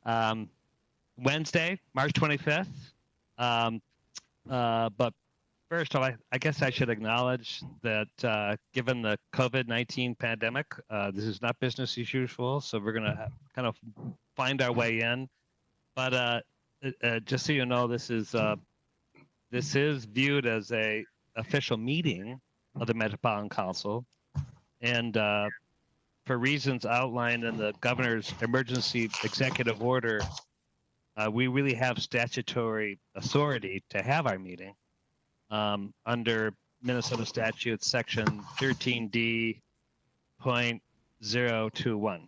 Um, Wednesday, March 25th. But first, I guess I should acknowledge that given the COVID-19 pandemic, this is not business as usual. So we're going to kind of find our way in. But just so you know, this is viewed as a official meeting of the Metropolitan Council, and for reasons outlined in the governor's emergency executive order, we really have statutory authority to have our meeting under Minnesota statute section 13D.021.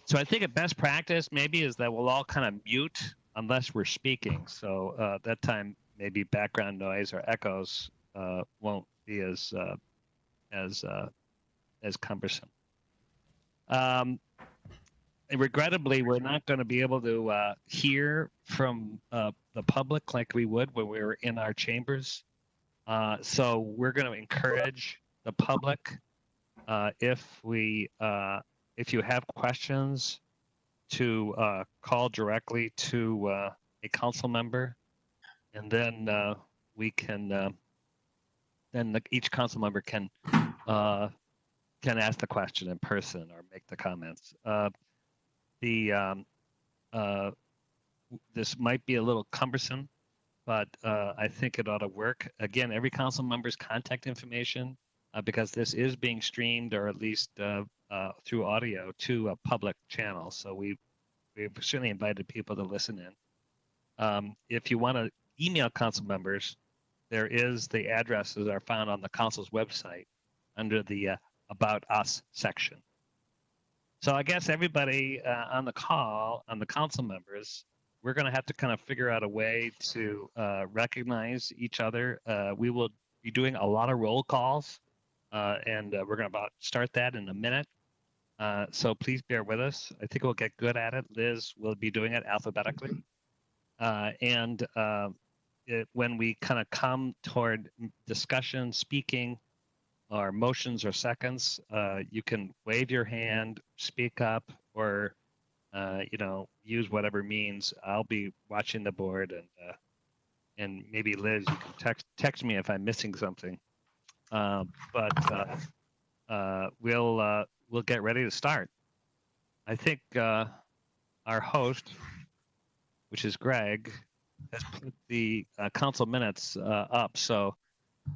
So I think a best practice maybe is that we'll all kind of mute unless we're speaking. So that time maybe background noise or echoes won't be as cumbersome. And regrettably, we're not going to be able to hear from the public like we would when we were in our chambers. So we're going to encourage the public, if you have questions, to call directly to a council member, and then we can each council member can ask the question in person or make the comments. This might be a little cumbersome, but I think it ought to work. Again, every council member's contact information, because this is being streamed or at least through audio to a public channel. So we've certainly invited people to listen in. If you want to email council members, the addresses are found on the council's website under the About Us section. So I guess everybody on the call, on the council members, we're going to have to kind of figure out a way to recognize each other. We will be doing a lot of roll calls, and we're going to start that in a minute. So please bear with us. I think we'll get good at it. Liz will be doing it alphabetically. When we kind of come toward discussion, speaking, or motions or seconds, you can wave your hand, speak up, or use whatever means. I'll be watching the board, and maybe Liz, you can text me if I'm missing something. But we'll get ready to start. I think our host, which is Greg, has put the council minutes up, so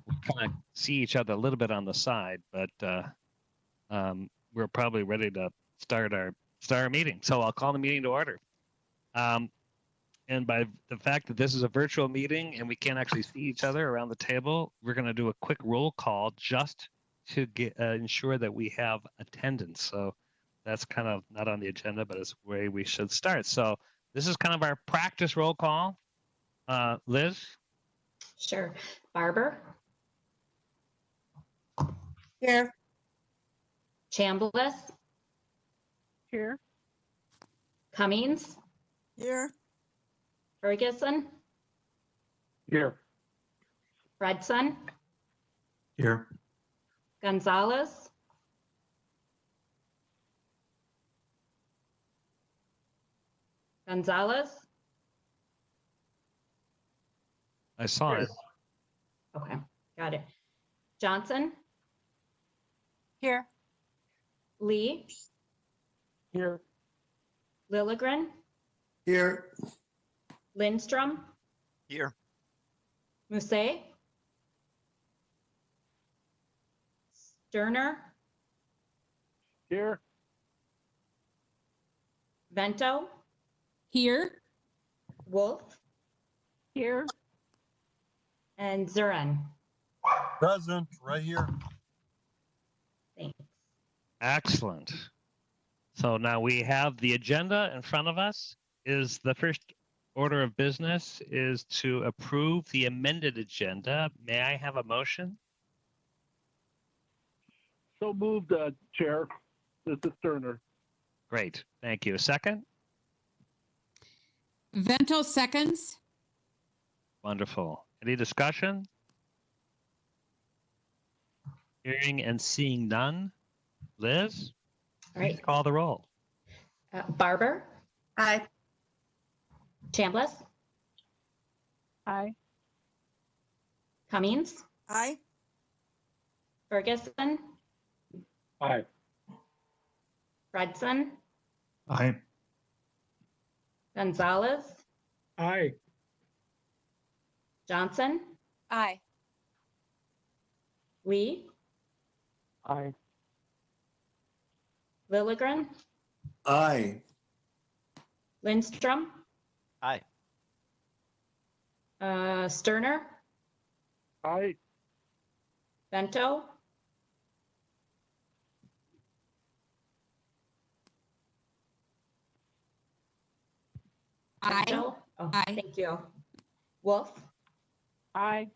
we kind of see each other a little bit on the side, but we're probably ready to start our meeting. So I'll call the meeting to order. And by the fact that this is a virtual meeting and we can't actually see each other around the table, we're going to do a quick roll call just to ensure that we have attendance. So that's kind of not on the agenda, but it's the way we should start. So this is kind of our practice roll call. Liz? Sure. Barber? Here. Chambliss? Here. Cummings? Here. Ferguson? Here. Fredson? Here. Gonzalez? Gonzalez? I saw it. Okay, got it. Johnson? Here. Lee? Here. Lilligren? Here. Lindstrom? Here. Musset? Sterner? Here. Vento? Here. Wolf? Here. And Zurin. Present, right here. Thanks. Excellent. So now we have the agenda in front of us. Is the first order of business is to approve the amended agenda. May I have a motion? So moved, Chair. This is Turner. Great. Thank you. A second? Vento seconds. Wonderful. Any discussion? Hearing and seeing none. Liz? All right. Please call the roll. Barber? Aye. Chambliss, Aye. Cummings, Aye. Ferguson, Aye. Fredson, Aye. Gonzalez, Aye. Johnson, Aye. Lee, Aye. Lilligren, Aye. Lindstrom, Aye. Sterner, Aye. Bento, Aye. Bento. Oh, Aye. thank you. Wolf, Aye.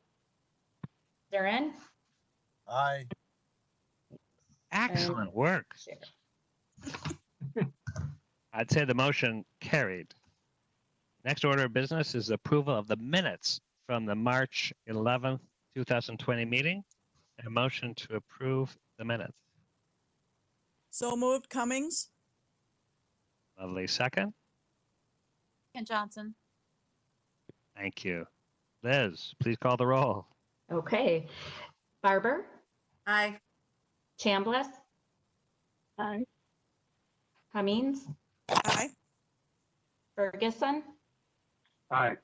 Zarin, Aye. Excellent work. I'd say the motion carried. Next order of business is approval of the minutes from the March 11th, 2020 meeting. A motion to approve the minutes. So moved, Cummings? Lovely. Second. And Johnson? Thank you. Liz, please call the roll. Okay. Barber, Aye. Chambliss, Aye. Cummings, Aye. Ferguson, Aye.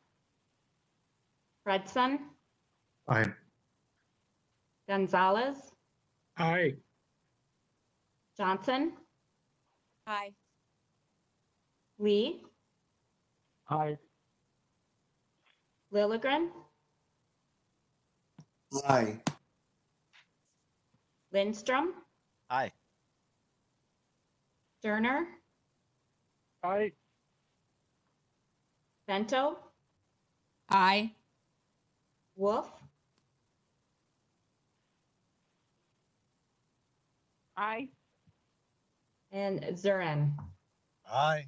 Fredson, Aye. Gonzalez, Aye. Johnson, Aye. Lee, Aye. Lilligren, Aye. Lindstrom, Aye. Sterner, Aye. Bento, Aye. Wolf, Aye. and Zarin. Aye.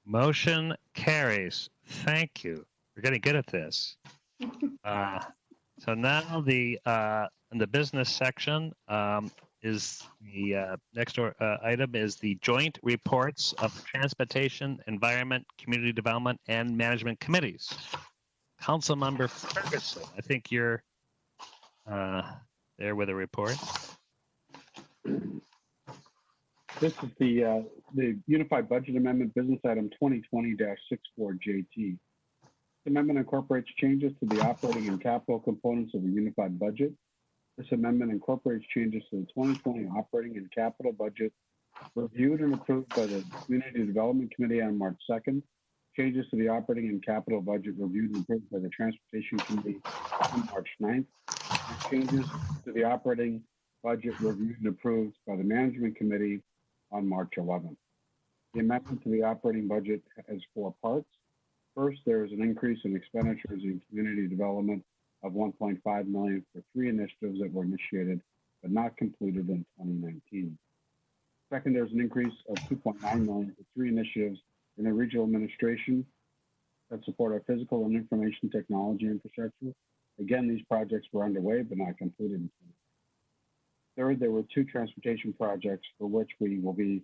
Motion carries. Thank you. We're getting good at this. So now in the business section is the next item is the joint reports of the Transportation, Environment, Community Development, and Management Committees. Councilmember Ferguson, I think you're there with a report. This is the Unified Budget Amendment, Business Item 2020-64JT. This amendment incorporates changes to the operating and capital components of the unified budget. This amendment incorporates changes to the 2020 operating and capital budget reviewed and approved by the Community Development Committee on March 2nd. Changes to the operating and capital budget reviewed and approved by the Transportation Committee on March 9th. And changes to the operating budget reviewed and approved by the Management Committee on March 11th. The amendment to the operating budget has four parts. First, there is an increase in expenditures in community development of $1.5 million for three initiatives that were initiated but not completed in 2019. Second, there's an increase of $2.9 million for three initiatives in the regional administration that support our physical and information technology infrastructure. Again, these projects were underway but not completed in 2019. Third, there were two transportation projects for which we will be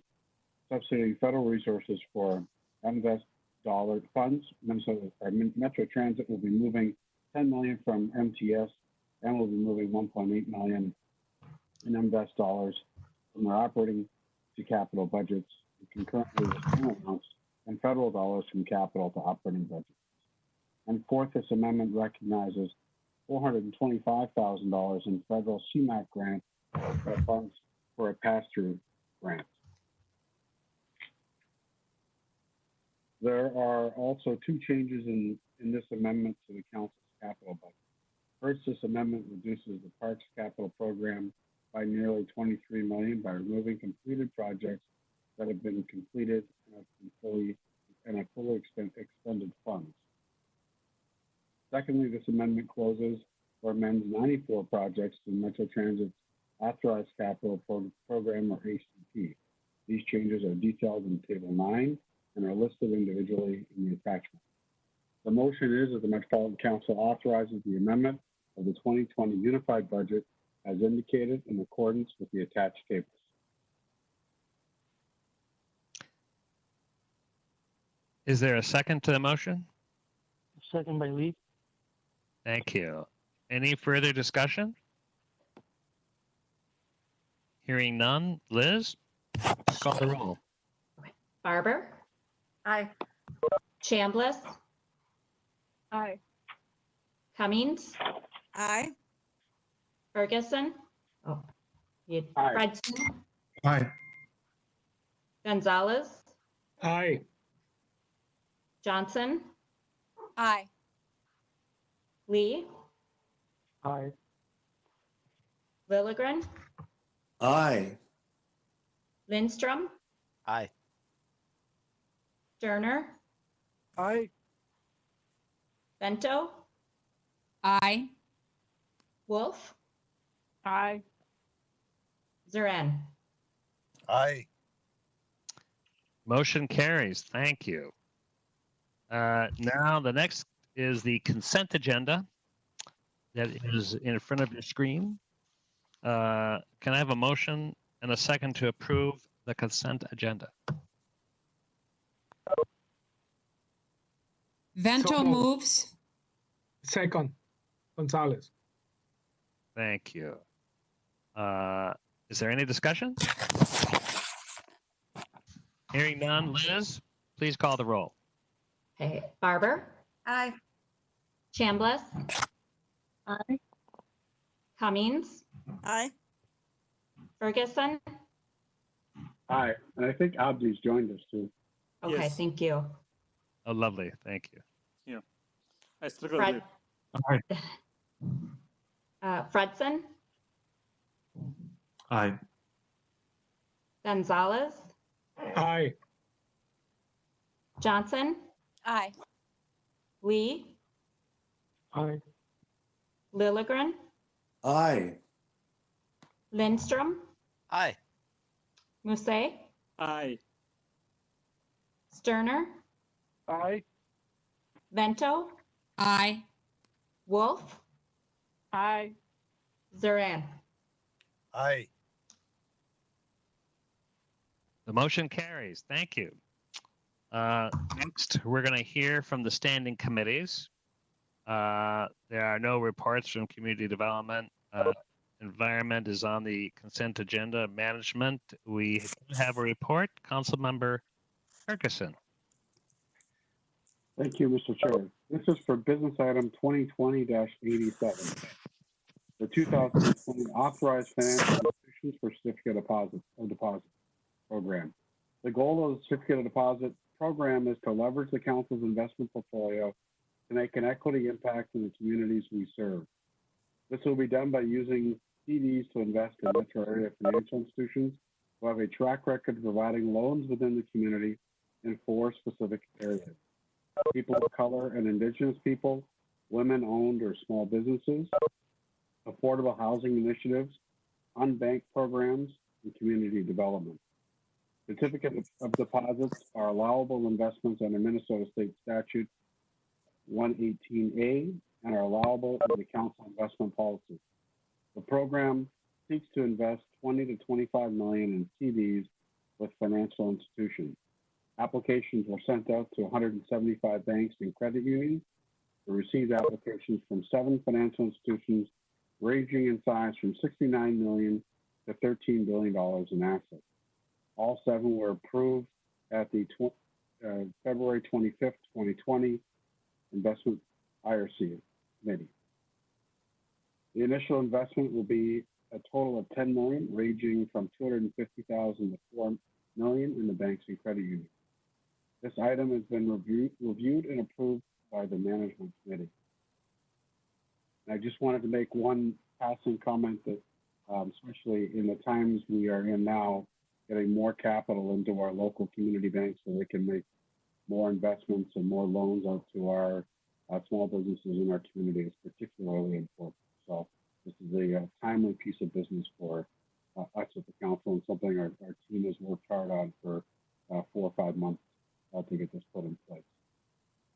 substituting federal resources for invest dollar funds. Metro Transit will be moving $10 million from MTS and will be moving $1.8 million in invest dollars from our operating to capital budgets, concurrently with new amounts and federal dollars from capital to operating budgets. And fourth, this amendment recognizes $425,000 in federal CMAQ grant funds for a pass-through grant. There are also two changes in this amendment to the council's capital budget. First, this amendment reduces the parks capital program by nearly $23 million by removing completed projects that have been completed and have fully expended funds. Secondly, this amendment closes or amends 94 projects in Metro Transit's Authorized Capital Program, or ACP. These changes are detailed in Table 9 and are listed individually in the attachment. The motion is that the Metropolitan Council authorizes the amendment of the 2020 Unified Budget as indicated in accordance with the attached tables. Is there a second to the motion? Second by Lee. Thank you. Any further discussion? Hearing none. Liz, call the roll. Barber, Aye. Chambliss, Aye. Cummings, Aye. Ferguson. Oh, you, Aye. Fredson, Aye. Gonzalez, Aye. Johnson, Aye. Lee, Aye. Lilligren, Aye. Lindstrom, Aye. Sterner, Aye. Bento, Aye. Wolf, Aye. Zuren. Aye. Motion carries. Thank you. Now the next is the consent agenda that is in front of your screen. Can I have a motion and a second to approve the consent agenda? Vento So moved. moves. Second, Gonzalez. Thank you. Is there any discussion? Hearing none. Liz, please call the roll. Okay, Barber, Aye. Chambliss, Aye. Cummings, Aye. Ferguson. Aye. And I think Abdi's joined us too. Okay, Yes. thank you. Oh, lovely. Thank you. I struggle Fred, with. Fredson, Aye. Gonzalez, Aye. Johnson, Aye. Lee, Aye. Lilligren, Aye. Lindstrom, Aye. Musse, Aye. Sterner, Aye. Vento, Aye. Wolf, Aye. Zuran. Aye. The motion carries. Thank you. Next, we're going to hear from the standing committees. There are no reports from community development. Environment is on the consent agenda. Management, we have a report. Councilmember Ferguson. Thank you, Mr. Chair. This is for business item 2020-87. The 2020 authorized financial institutions for certificate of deposit program. The goal of the certificate of deposit program is to leverage the council's investment portfolio to make an equity impact in the communities we serve. This will be done by using CDs to invest in metro area financial institutions who have a track record of providing loans within the community in 4 specific areas: people of color and indigenous people, women-owned or small businesses, affordable housing initiatives, unbanked programs, and community development. Certificates of deposits are allowable investments under Minnesota State Statute 118A and are allowable in the council investment policy. The program seeks to invest 20 to 25 million in CDs with financial institutions. Applications were sent out to 175 banks and credit unions. We received applications from 7 financial institutions ranging in size from $69 million to $13 billion in assets. All 7 were approved at the February 25th, 2020 investment IRC committee. The initial investment will be a total of $10 million, ranging from $250,000 to $4 million in the banks and credit unions. This item has been reviewed and approved by the management committee. And I just wanted to make one passing comment that, especially in the times we are in now, getting more capital into our local community banks so they can make more investments and more loans out to our small businesses in our community is particularly important. So this is a timely piece of business for us at the council and something our team has worked hard on for 4 or 5 months to get this put in place.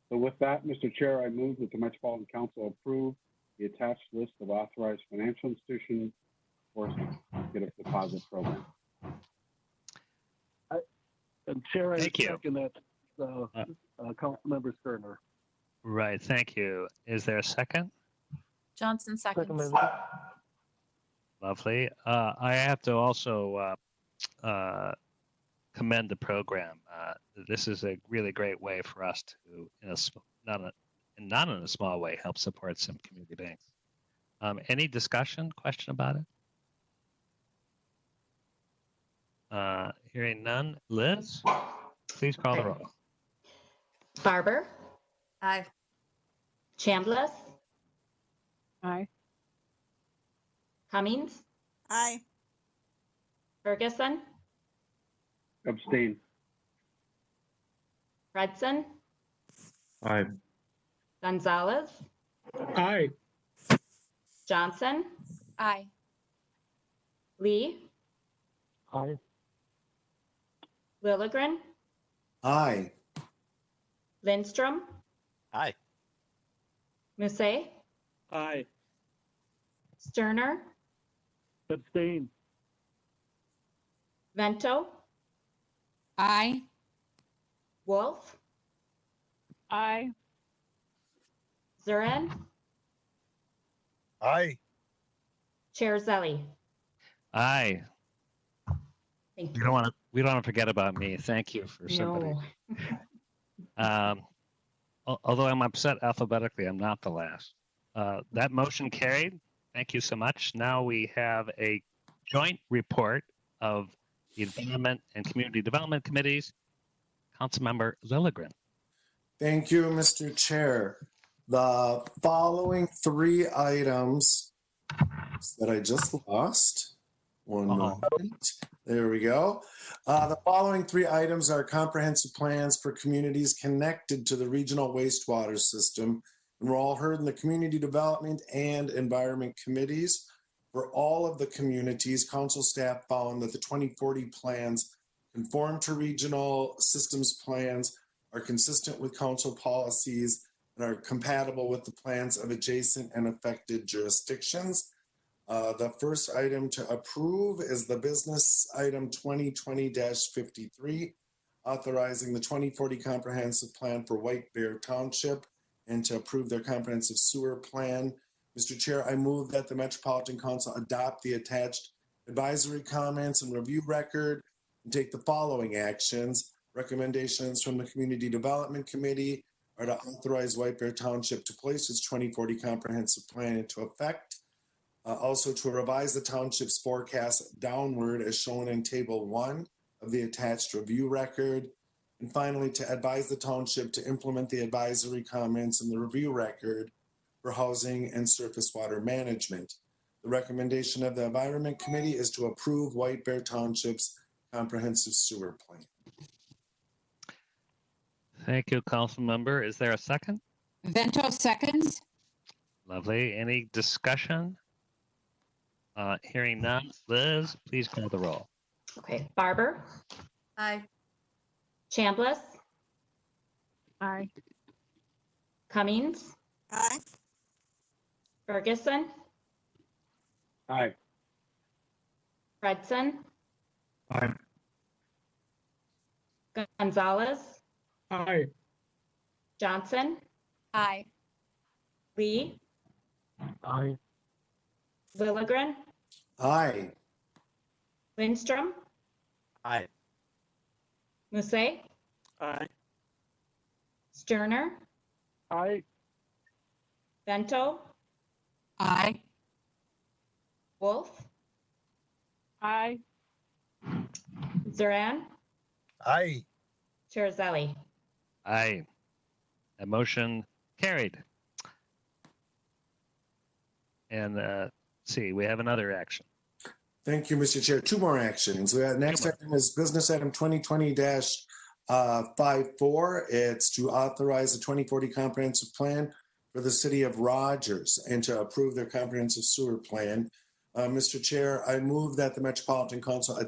So with that, Mr. Chair, I move that the Metropolitan Council approve the attached list of authorized financial institutions for certificate of deposit program. And Chair, I Thank you. second that. Councilmember Sterner. Right. Thank you. Is there a second? Johnson seconds. Lovely. I have to also commend the program. This is a really great way for us to, not in a small way, help support some community banks. Any discussion, question about it? Hearing none. Liz, please call the Okay. roll. Barber, Aye. Chambliss, Aye. Cummings, Aye. Ferguson, Abstain. Fredson, Aye. Gonzalez, Aye. Johnson, Aye. Lee, Aye. Lilligren, Aye. Lindstrom, Aye. Musset, Aye. Sterner, Abstain. Vento, Aye. Wolf, Aye. Zurin, Aye. Chair Zelli. Aye. Thank We you. don't want to forget about me. Thank you for somebody. No. Although I'm upset alphabetically, I'm not the last. That motion carried. Thank you so much. Now we have a joint report of the Environment and Community Development Committees. Councilmember Lilligren. Thank you, Mr. Chair. The following three items that I just lost. One Uh-oh. moment. There we go. The following three items are comprehensive plans for communities connected to the regional wastewater system. And we're all heard in the community development and environment committees. For all of the communities, council staff found that the 2040 plans conform to regional systems plans, are consistent with council policies, and are compatible with the plans of adjacent and affected jurisdictions. The first item to approve is the business item 2020-53, authorizing the 2040 comprehensive plan for White Bear Township and to approve their comprehensive sewer plan. Mr. Chair, I move that the Metropolitan Council adopt the attached advisory comments and review record and take the following actions. Recommendations from the Community Development Committee are to authorize White Bear Township to place its 2040 comprehensive plan into effect. Also to revise the township's forecast downward as shown in Table 1 of the attached review record. And finally, to advise the township to implement the advisory comments in the review record for housing and surface water management. The recommendation of the Environment Committee is to approve White Bear Township's comprehensive sewer plan. Thank you, Councilmember. Is there a second? Vento seconds. Lovely. Any discussion? Hearing none. Liz, please call the roll. Okay. Barber, Aye. Chambliss, Aye. Cummings, Aye. Ferguson, Aye. Fredson, Aye. Gonzalez, Aye. Johnson, Aye. Lee, Aye. Lilligren, Aye. Lindstrom, Aye. Musset, Aye. Sterner, Aye. Vento, Aye. Wolf, Aye. Zurin, Aye. Chair Zelli. Aye. That motion carried. And see, we have another action. Thank you, Mr. Chair. Two more actions. Next item is business item 2020-54. It's to authorize the 2040 comprehensive plan for the city of Rogers and to approve their comprehensive sewer plan. Mr. Chair, I move that the Metropolitan Council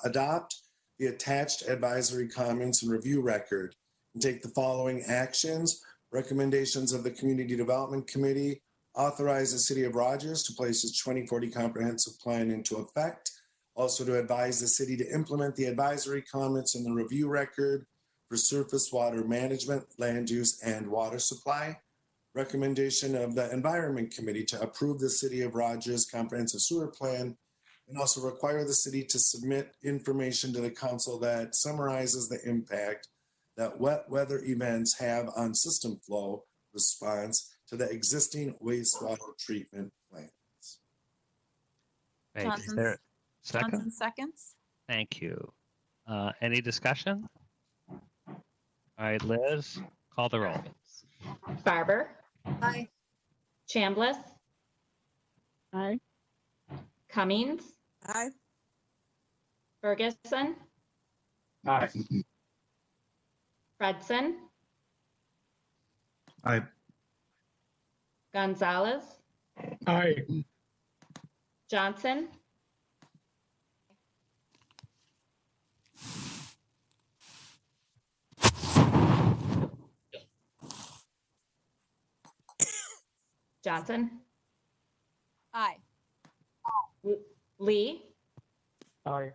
adopt the attached advisory comments and review record and take the following actions. Recommendations of the Community Development Committee: authorize the city of Rogers to place its 2040 comprehensive plan into effect. Also to advise the city to implement the advisory comments in the review record for surface water management, land use, and water supply. Recommendation of the Environment Committee to approve the City of Rogers Comprehensive Sewer Plan and also require the city to submit information to the council that summarizes the impact that wet weather events have on system flow response to the existing wastewater treatment plants. Great. Is Johnson's- there a second? Johnson seconds. Thank you. Any discussion? All right, Liz, call the roll. Barber, Aye. Chambliss, Aye. Cummings, Aye. Ferguson, Aye. Fredson, Aye. Gonzalez, Aye. Johnson, Johnson, Aye. Lee, Aye.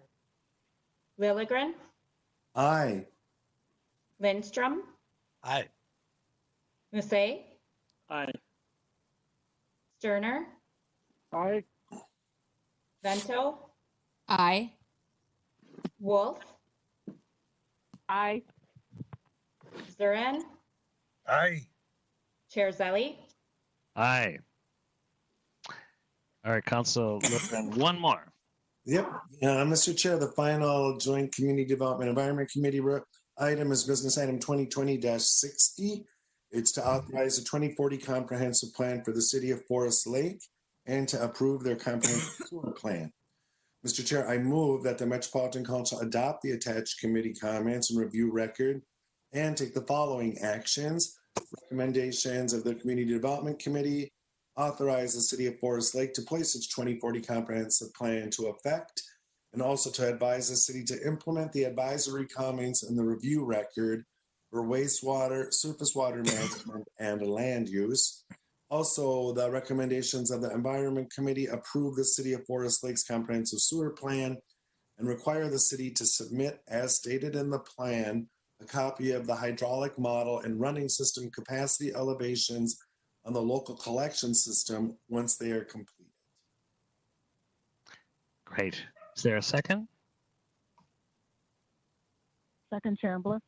Lilligren, Aye. Lindstrom, Aye. Musset, Aye. Sterner, Aye. Vento, Aye. Wolf, Aye. Zurin, Aye. Chair Zelli. Aye. All right, Council, one more. Yep. Mr. Chair, the final Joint Community Development Environment Committee item is business item 2020-60. It's to authorize a 2040 comprehensive plan for the city of Forest Lake and to approve their comprehensive sewer plan. Mr. Chair, I move that the Metropolitan Council adopt the attached committee comments and review record and take the following actions. Recommendations of the Community Development Committee, authorize the city of Forest Lake to place its 2040 comprehensive plan into effect, and also to advise the city to implement the advisory comments in the review record for wastewater, surface water management, and land use. Also, the recommendations of the Environment Committee approve the city of Forest Lake's comprehensive sewer plan and require the city to submit, as stated in the plan, a copy of the hydraulic model and running system capacity elevations on the local collection system once they are completed. Great. Is there a second? Second, Chambliss.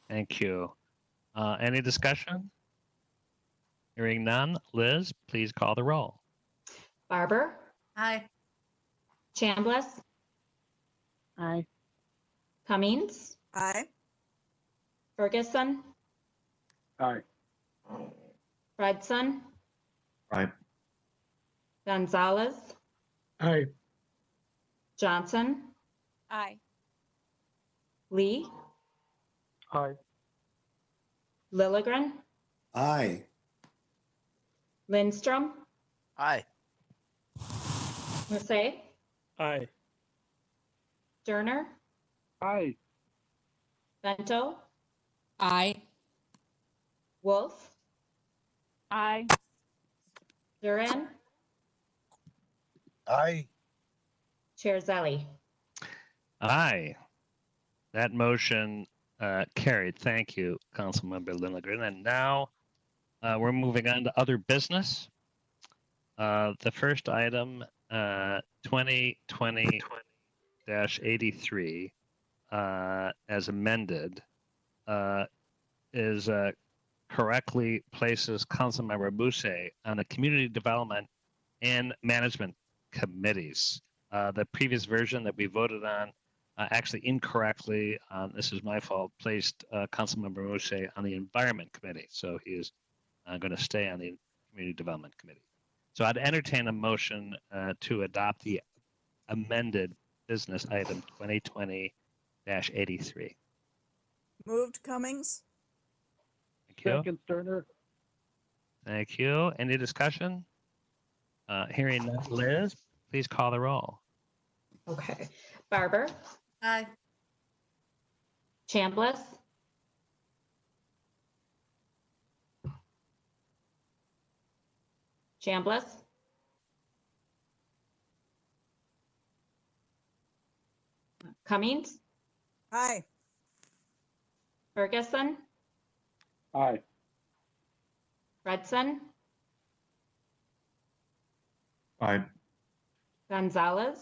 Thank you. Any discussion? Hearing none. Liz, please call the roll. Barber, Aye. Chambliss, Aye. Cummings, Aye. Ferguson, Aye. Fredson, Aye. Gonzalez, Aye. Johnson, Aye. Lee, Aye. Lilligren, Aye. Lindstrom, Aye. Musset, Aye. Sterner, Aye. Vento, Aye. Wolf, Aye. Zurin, Aye. Chair Zelli. Aye. That motion carried. Thank you, Councilmember Lilligren. And now we're moving on to other business. The first item, 2020-83, as amended, is correctly places Councilmember Musset on the Community Development and Management Committees. The previous version that we voted on actually incorrectly, this is my fault, placed Councilmember Musset on the Environment Committee. So he is going to stay on the Community Development Committee. So I'd entertain a motion to adopt the amended business item 2020-83. Moved Cummings. Thank you. Second, Sterner. Thank you. Any discussion? Hearing none. Liz, please call the roll. Okay. Barber, Aye. Chambliss, Chambliss, Cummings, Aye. Ferguson, Aye. Fredson, Aye. Gonzalez,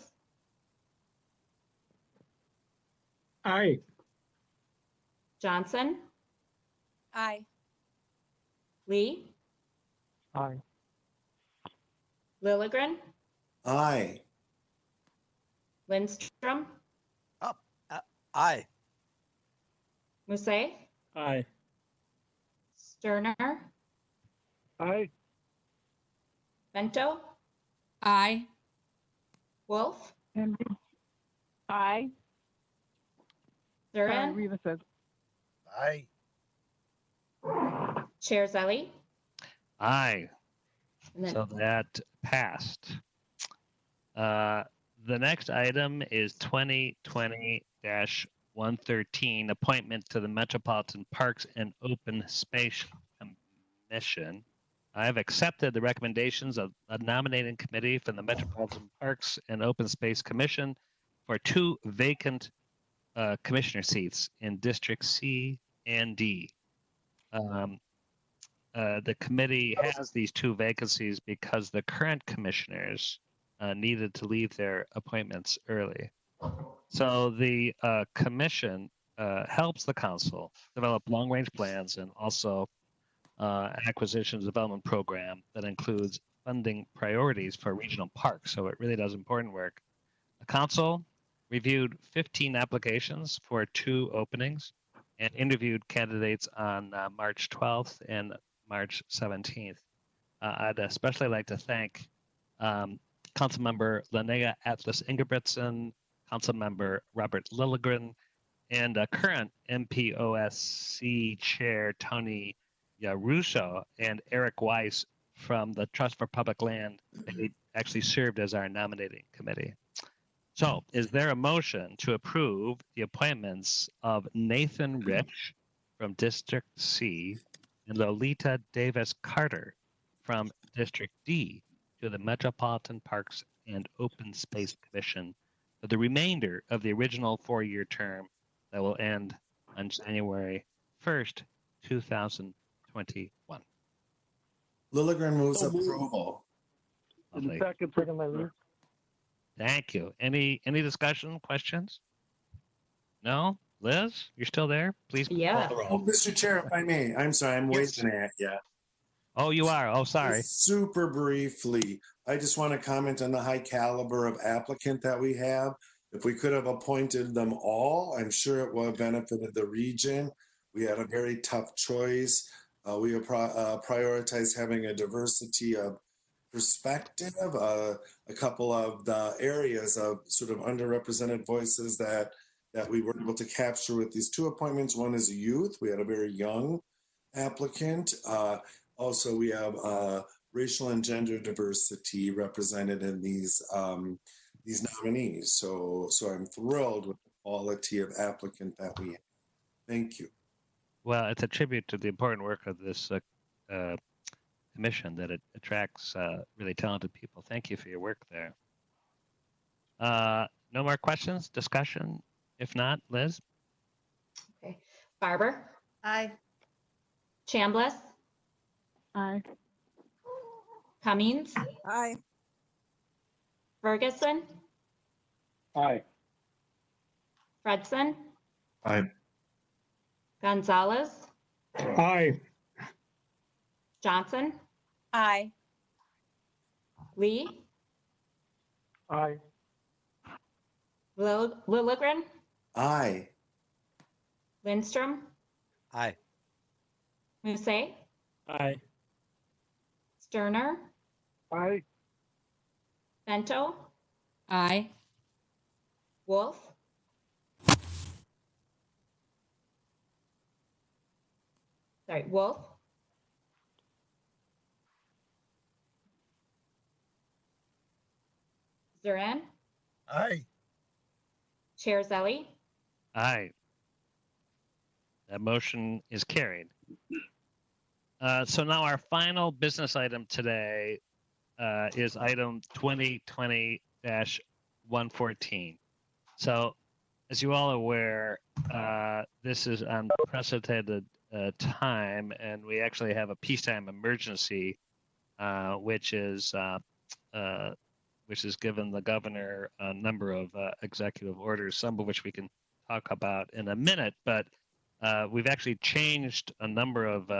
Aye. Johnson, Aye. Lee, Aye. Lilligren, Aye. Lindstrom, Aye. Musset, Aye. Sterner, Aye. Bento, Aye. Wolf, And aye. Sorry, Durin, Reva says Aye. Chair Zelli, Aye. and then So that passed. The next item is 2020-113, appointment to the Metropolitan Parks and Open Space Commission. I have accepted the recommendations of a nominating committee from the Metropolitan Parks and Open Space Commission for 2 vacant commissioner seats in District C and D. The committee has these 2 vacancies because the current commissioners needed to leave their appointments early. So the commission helps the council develop long-range plans and also acquisitions development program that includes funding priorities for regional parks. So it really does important work. The council reviewed 15 applications for 2 openings and interviewed candidates on March 12th and March 17th. I'd especially like to thank Councilmember Linnea Atlas Ingebrigtsen, Councilmember Robert Lilligren, and current MPOSC Chair Tony Russo and Eric Weiss from the Trust for Public Land. They actually served as our nominating committee. So, is there a motion to approve the appointments of Nathan Rich from District C and Lolita Davis Carter from District D to the Metropolitan Parks and Open Space Commission for the remainder of the original 4-year term that will end on January 1st, 2021? Lilligren moves So moved. approval. And Lovely. second, Second by Lee. Thank you. Any discussion, questions? No? Liz, you're still there? Please call Yeah. the Oh, roll. Mr. Chair, if I may, I'm sorry, I'm Yes. waving at you. Oh, you are. Oh, sorry. Super briefly, I just want to comment on the high caliber of applicant that we have. If we could have appointed them all, I'm sure it would have benefited the region. We had a very tough choice. We prioritized having a diversity of perspective, a couple of the areas of sort of underrepresented voices that we were able to capture with these 2 appointments. One is youth. We had a very young applicant. Also, we have racial and gender diversity represented in these nominees. So I'm thrilled with the quality of applicant that we have. Thank you. Well, it's a tribute to the important work of this commission that it attracts really talented people. Thank you for your work there. No more questions, discussion? If not, Liz? okay. Barber, Aye. Chambliss, aye. Cummings, Aye. Ferguson, Aye. Fredson, Aye. Gonzalez, Aye. Johnson, Aye. Lee, Aye. Lilligren, Aye. Lindstrom, Aye. Musset, Aye. Sterner, aye. Bento, Aye. Wolf, Wolf, Durin, Aye. Chair Zelli, Aye. That motion is carried. So now our final business item today is item 2020-114. So as you all are aware, this is unprecedented time, and we actually have a peacetime emergency, which is given the governor a number of executive orders, some of which we can talk about in a minute. But we've actually changed a number of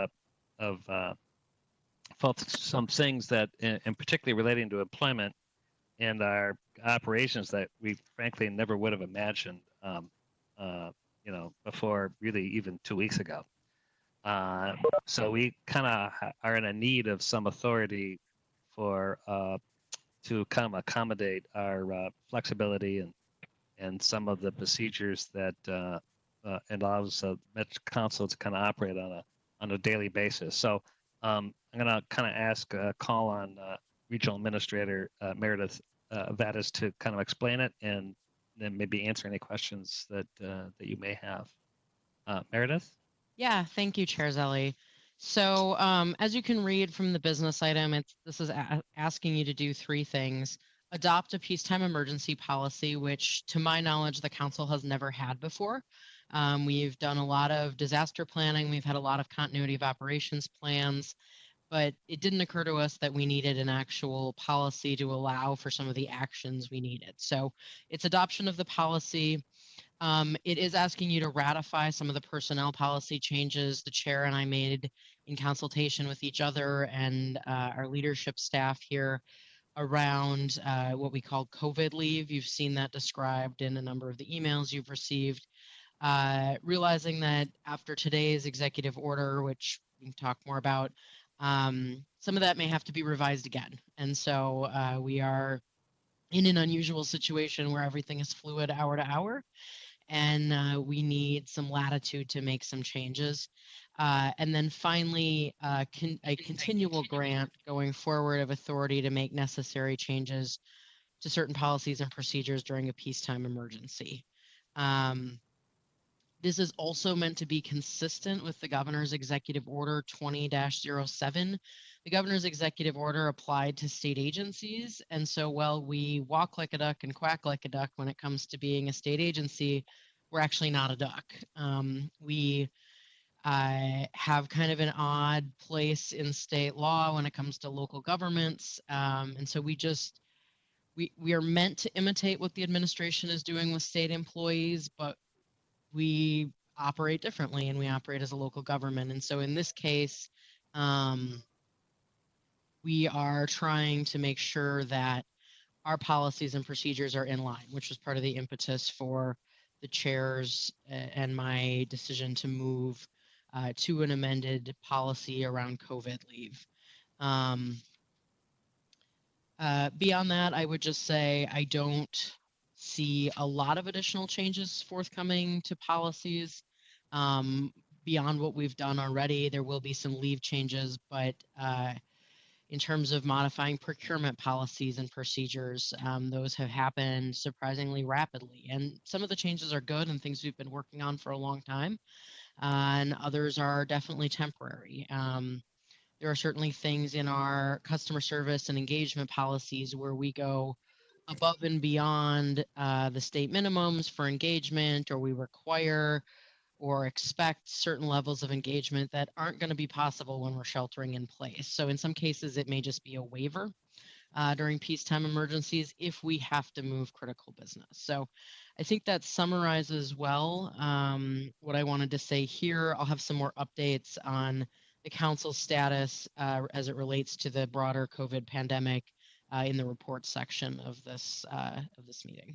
some things that, in particularly relating to employment and our operations, that we frankly never would have imagined, before really even 2 weeks ago. So we kind of are in a need of some authority for to kind of accommodate our flexibility and some of the procedures that allows Metro Council to kind of operate on a daily basis. So I'm going to kind of call on Regional Administrator Meredith Vadas to kind of explain it, and then maybe answer any questions that you may have. Meredith? Yeah, thank you, Chair Zelli. So as you can read from the business item, this is asking you to do 3 things. Adopt a peacetime emergency policy, which to my knowledge, the council has never had before. We've done a lot of disaster planning. We've had a lot of continuity of operations plans, but it didn't occur to us that we needed an actual policy to allow for some of the actions we needed. So it's adoption of the policy. It is asking you to ratify some of the personnel policy changes the chair and I made in consultation with each other and our leadership staff here around what we call COVID leave. You've seen that described in a number of the emails you've received. Realizing that after today's executive order, which we can talk more about, some of that may have to be revised again. And so we are in an unusual situation where everything is fluid hour to hour, and we need some latitude to make some changes. And then finally, a continual grant going forward of authority to make necessary changes to certain policies and procedures during a peacetime emergency. This is also meant to be consistent with the Governor's Executive Order 20-07. The Governor's Executive Order applied to state agencies, and so while we walk like a duck and quack like a duck when it comes to being a state agency, we're actually not a duck. We have kind of an odd place in state law when it comes to local governments, and so we are meant to imitate what the administration is doing with state employees, but we operate differently and we operate as a local government. And so in this case, we are trying to make sure that our policies and procedures are in line, which was part of the impetus for the chair's and my decision to move to an amended policy around COVID leave. Beyond that, I would just say I don't see a lot of additional changes forthcoming to policies beyond what we've done already. There will be some leave changes, but in terms of modifying procurement policies and procedures, those have happened surprisingly rapidly. And some of the changes are good and things we've been working on for a long time, and others are definitely temporary. There are certainly things in our customer service and engagement policies where we go above and beyond the state minimums for engagement, or we require or expect certain levels of engagement that aren't going to be possible when we're sheltering in place. So in some cases, it may just be a waiver during peacetime emergencies if we have to move critical business. So I think that summarizes well what I wanted to say here. I'll have some more updates on the council status as it relates to the broader COVID pandemic in the report section of this meeting.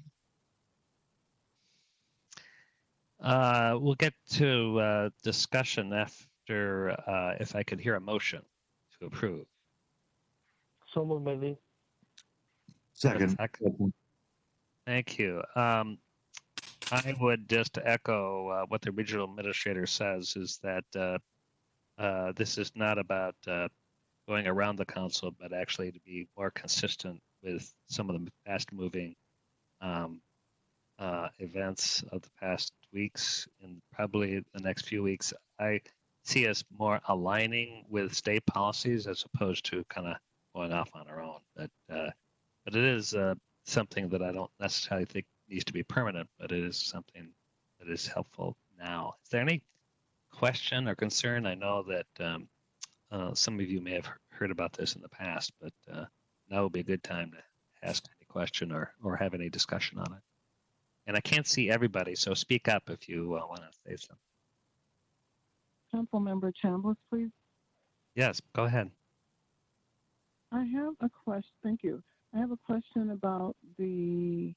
We'll get to discussion after, if I could hear a motion to approve. So moved by Lee. Second. Thank you. I would just echo what the regional administrator says, is that this is not about going around the council, but actually to be more consistent with some of the fast-moving events of the past weeks and probably the next few weeks. I see us more aligning with state policies as opposed to kind of going off on our own. But it is something that I don't necessarily think needs to be permanent, but it is something that is helpful now. Is there any question or concern? I know that some of you may have heard about this in the past, but now would be a good time to ask any question or have any discussion on it. And I can't see everybody, so speak up if you want to say something. Councilmember Chambliss, please. Yes, go ahead. I have a question. Thank you. I have a question about the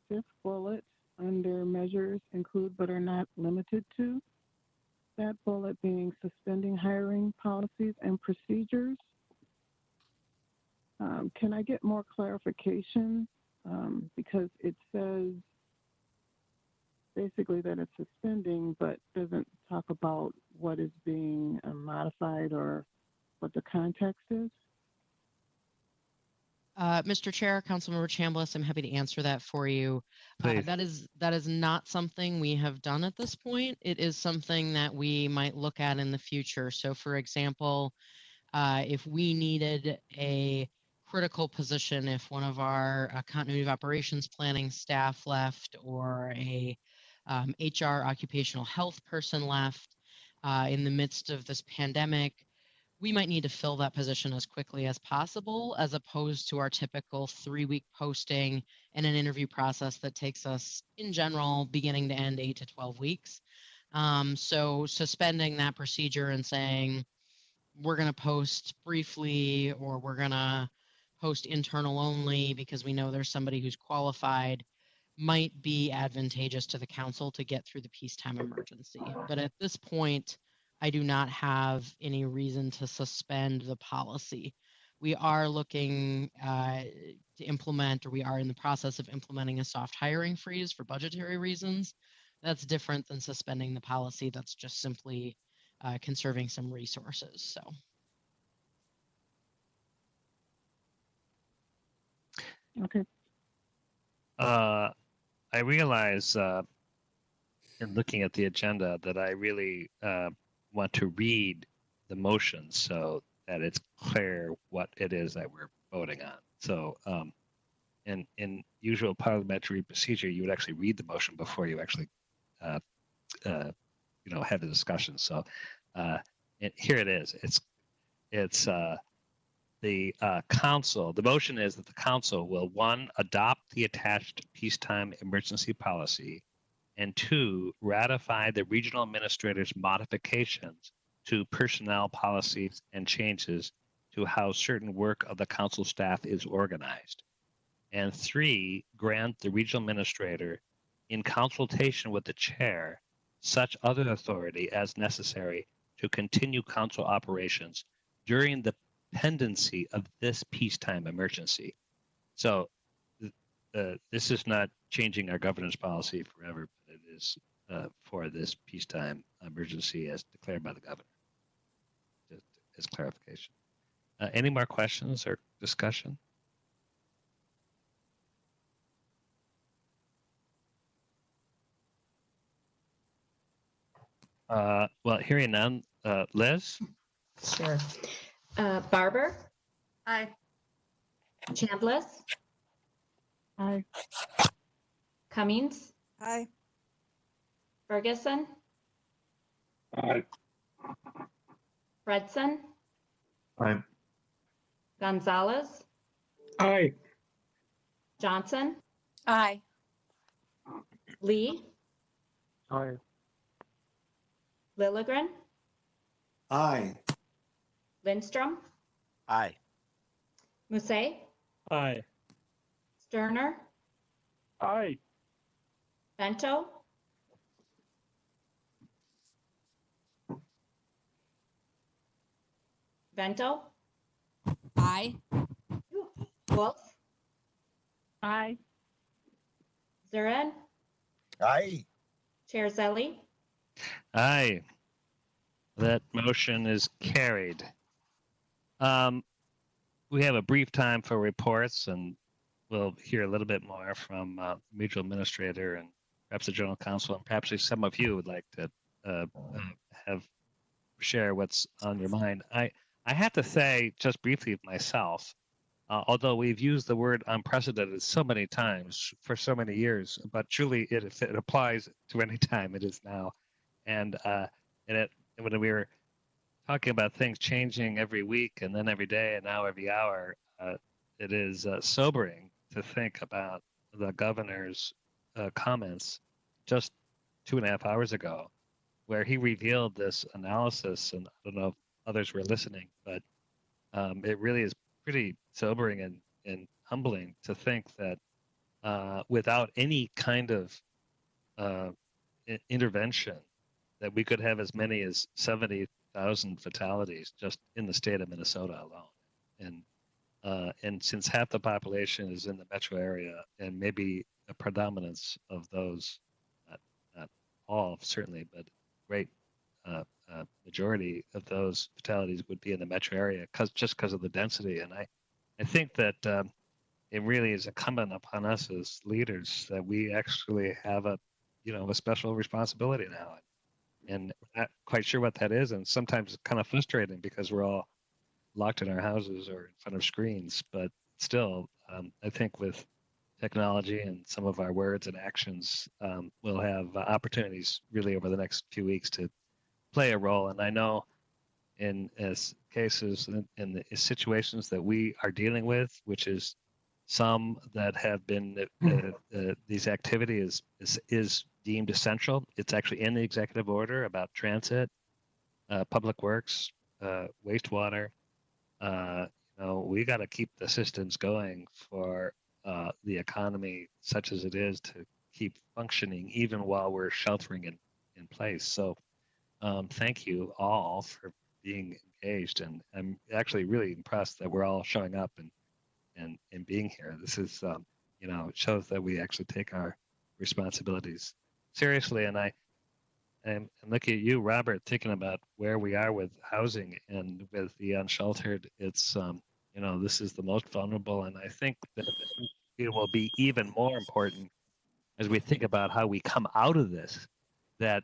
fifth bullet under measures include but are not limited to. That bullet being suspending hiring policies and procedures. Can I get more clarification? Because it says basically that it's suspending, but doesn't talk about what is being modified or what the context is. Mr. Chair, Councilmember Chambliss, I'm happy to answer that for you. That is not something we have done at this point. It is something that we might look at in the future. So, for example, if we needed a critical position, if one of our continuity of operations planning staff left or a HR occupational health person left in the midst of this pandemic, we might need to fill that position as quickly as possible, as opposed to our typical 3-week posting and an interview process that takes us, in general, beginning to end 8 to 12 weeks. So suspending that procedure and saying, we're going to post briefly or we're going to post internal only because we know there's somebody who's qualified might be advantageous to the council to get through the peacetime emergency. But at this point, I do not have any reason to suspend the policy. We are looking to implement, or we are in the process of implementing a soft hiring freeze for budgetary reasons. That's different than suspending the policy. That's just simply conserving some resources. So. Okay. I realize in looking at the agenda that I really want to read the motion so that it's clear what it is that we're voting on. So in usual parliamentary procedure, you would actually read the motion before you actually have the discussion. So here it is. It's the council. The motion is that the council will, 1, adopt the attached peacetime emergency policy, and 2, ratify the regional administrator's modifications to personnel policies and changes to how certain work of the council staff is organized. And 3, grant the regional administrator, in consultation with the chair, such other authority as necessary to continue council operations during the pendency of this peacetime emergency. So this is not changing our governance policy forever, but it is for this peacetime emergency as declared by the governor. Just as clarification. Any more questions or discussion? Well, hearing none, Liz? Sure. Barber, Aye. Chambliss, Aye. Cummings, Aye. Ferguson, Aye. Fredson, Aye. Gonzalez, Aye. Johnson, Aye. Lee, Aye. Lilligren, Aye. Lindstrom, Aye. Musse, Aye. Sterner, Aye. Bento, Bento, Aye. Wolf, Aye. Zurin, Aye. Chair Zelli. Aye. That motion is carried. We have a brief time for reports, and we'll hear a little bit more from Regional Administrator and perhaps the General Counsel, and perhaps some of you would like to share what's on your mind. I have to say, just briefly myself, although we've used the word unprecedented so many times for so many years, but truly it applies to any time it is now. And when we were talking about things changing every week and then every day and now every hour, it is sobering to think about the governor's comments just 2.5 hours ago, where he revealed this analysis. And I don't know if others were listening, but it really is pretty sobering and humbling to think that without any kind of intervention, that we could have as many as 70,000 fatalities just in the state of Minnesota alone. And since half the population is in the metro area, and maybe a predominance of those, not all certainly, but great majority of those fatalities would be in the metro area because of the density. And I think that it really is incumbent upon us as leaders that we actually have a special responsibility now. And we're not quite sure what that is. And sometimes it's kind of frustrating because we're all locked in our houses or in front of screens. But still, I think with technology and some of our words and actions, we'll have opportunities really over the next few weeks to play a role. And I know in cases, in the situations that we are dealing with, which is some that have been these activities is deemed essential. It's actually in the executive order about transit, public works, wastewater. We got to keep the systems going for the economy, such as it is, to keep functioning even while we're sheltering in place. So thank you all for being engaged, and I'm actually really impressed that we're all showing up and being here. This is, it shows that we actually take our responsibilities seriously. And I'm looking at you, Robert, thinking about where we are with housing and with the unsheltered. It's, this is the most vulnerable. And I think that it will be even more important as we think about how we come out of this, and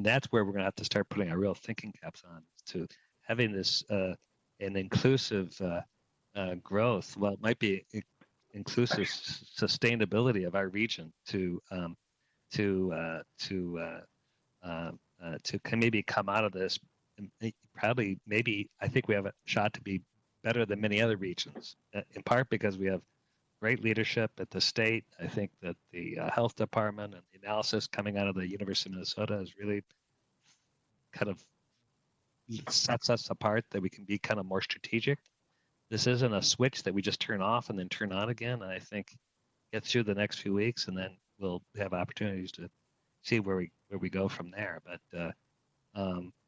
that's where we're going to have to start putting our real thinking caps on, to having this an inclusive growth. Well, it might be inclusive sustainability of our region to maybe come out of this. Maybe I think we have a shot to be better than many other regions, in part because we have great leadership at the state. I think that the health department and the analysis coming out of the University of Minnesota is really kind of sets us apart, that we can be kind of more strategic. This isn't a switch that we just turn off and then turn on again. And I think get through the next few weeks, and then we'll have opportunities to see where we go from there. But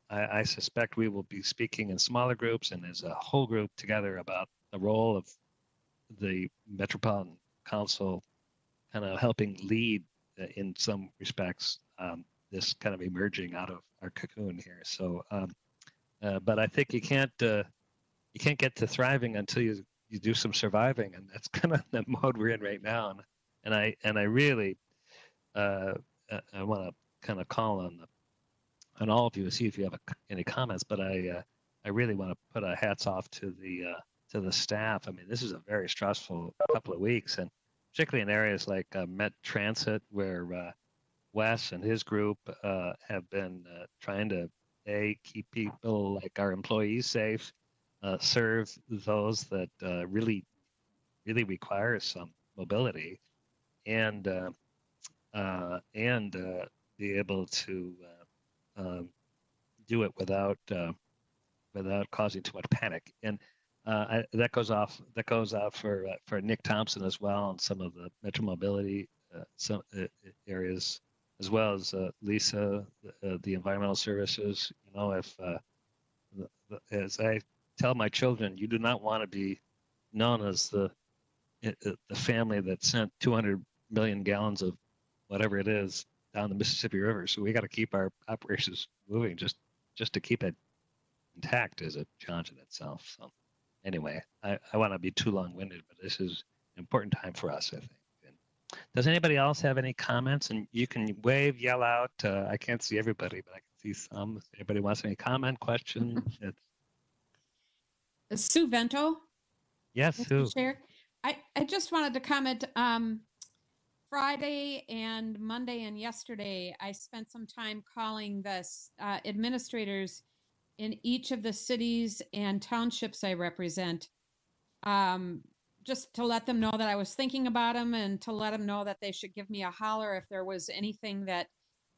I suspect we will be speaking in smaller groups and as a whole group together about the role of the Metropolitan Council kind of helping lead in some respects this kind of emerging out of our cocoon here. So, but I think you can't get to thriving until you do some surviving, and that's kind of the mode we're in right now. And I really I want to kind of call on all of you to see if you have any comments. But I really want to put a hats off to the staff. I mean, this is a very stressful couple of weeks, and particularly in areas like Met Transit, where Wes and his group have been trying to keep people like our employees safe, serve those that really require some mobility, and be able to do it without causing too much panic. And that goes out for Nick Thompson as well, and some of the Metro Mobility areas, as well as Lisa, the environmental services. If as I tell my children, you do not want to be known as the family that sent 200 million gallons of whatever it is down the Mississippi River. So we got to keep our operations moving. Just to keep it intact is a challenge in itself. So anyway, I want to be too long-winded, but this is an important time for us, I think. And does anybody else have any comments? And you can wave, yell out. I can't see everybody, but I can see some. If anybody wants any comment, question, Sue Vento. Yes, Sue. Mr. Chair, I just wanted to comment, Friday and Monday and yesterday, I spent some time calling the administrators in each of the cities and townships I represent, just to let them know that I was thinking about them and to let them know that they should give me a holler if there was anything that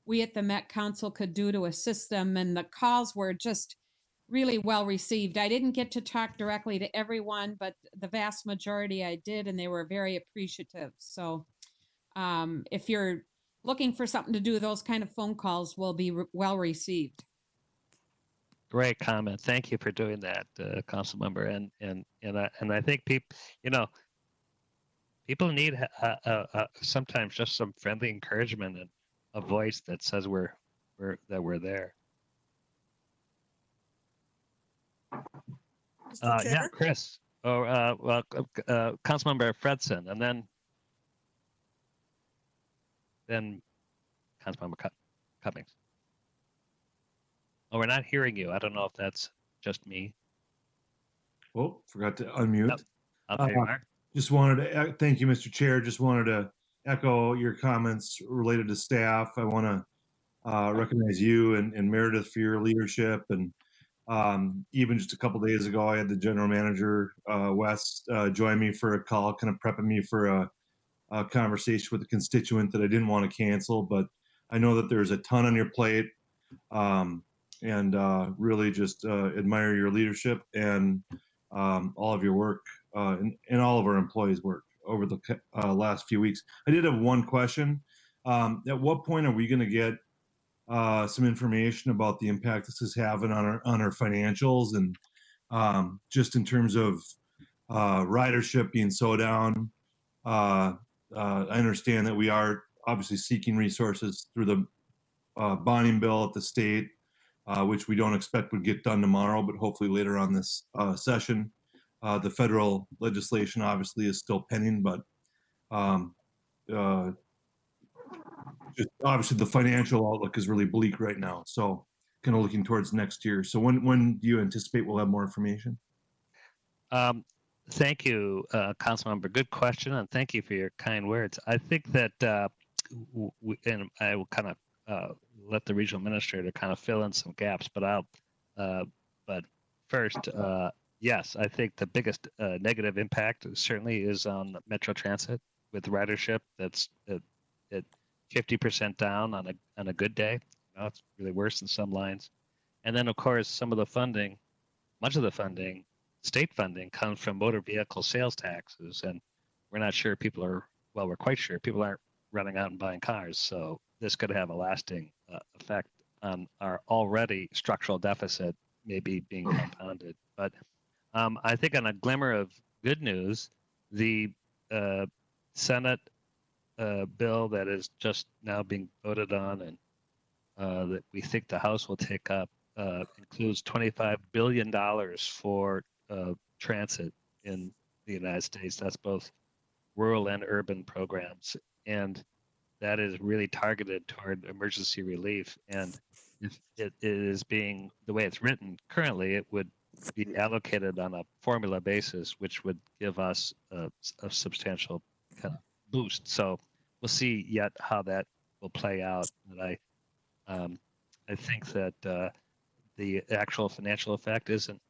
we at the Met Council could do to assist them. And the calls were just really well received. I didn't get to talk directly to everyone, but the vast majority I did, and they were very appreciative. So if you're looking for something to do, those kind of phone calls will be well received. Great comment. Thank you for doing that, council member. And I think people need sometimes just some friendly encouragement and a voice that says we're there. Mr. Chair? Yeah, Chris. Councilmember Fredson, and then Councilmember Cummings. Oh, we're not hearing you. I don't know if that's just me. Oh, forgot to unmute. Okay, Mark. Just wanted to thank you, Mr. Chair. Just wanted to echo your comments related to staff. I want to recognize you and Meredith for your leadership. And even just a couple days ago, I had the general manager, Wes, join me for a call, kind of prepping me for a conversation with a constituent that I didn't want to cancel. But I know that there's a ton on your plate. And really just admire your leadership and all of your work and all of our employees' work over the last few weeks. I did have one question. At what point are we going to get some information about the impact this is having on our financials, and just in terms of ridership being so down? I understand that we are obviously seeking resources through the bonding bill at the state, which we don't expect would get done tomorrow, but hopefully later on this session. The federal legislation obviously is still pending, but just obviously the financial outlook is really bleak right now. So kind of looking towards next year. So when do you anticipate we'll have more information? Thank you, Councilmember. Good question, and thank you for your kind words. I think that, and I will kind of let the regional administrator kind of fill in some gaps, but but first, yes, I think the biggest negative impact certainly is on Metro Transit with ridership. That's at 50% down on a good day. It's really worse in some lines. And then, of course, some of the funding, much of the funding, state funding, comes from motor vehicle sales taxes, and we're not sure we're quite sure people aren't running out and buying cars. So this could have a lasting effect on our already structural deficit, maybe being compounded. But I think on a glimmer of good news, the Senate bill that is just now being voted on and that we think the House will take up includes $25 billion for transit in the United States. That's both rural and urban programs. And that is really targeted toward emergency relief. And if it is being, the way it's written currently, it would be allocated on a formula basis, which would give us a substantial kind of boost. So we'll see yet how that will play out. But I think that the actual financial effect isn't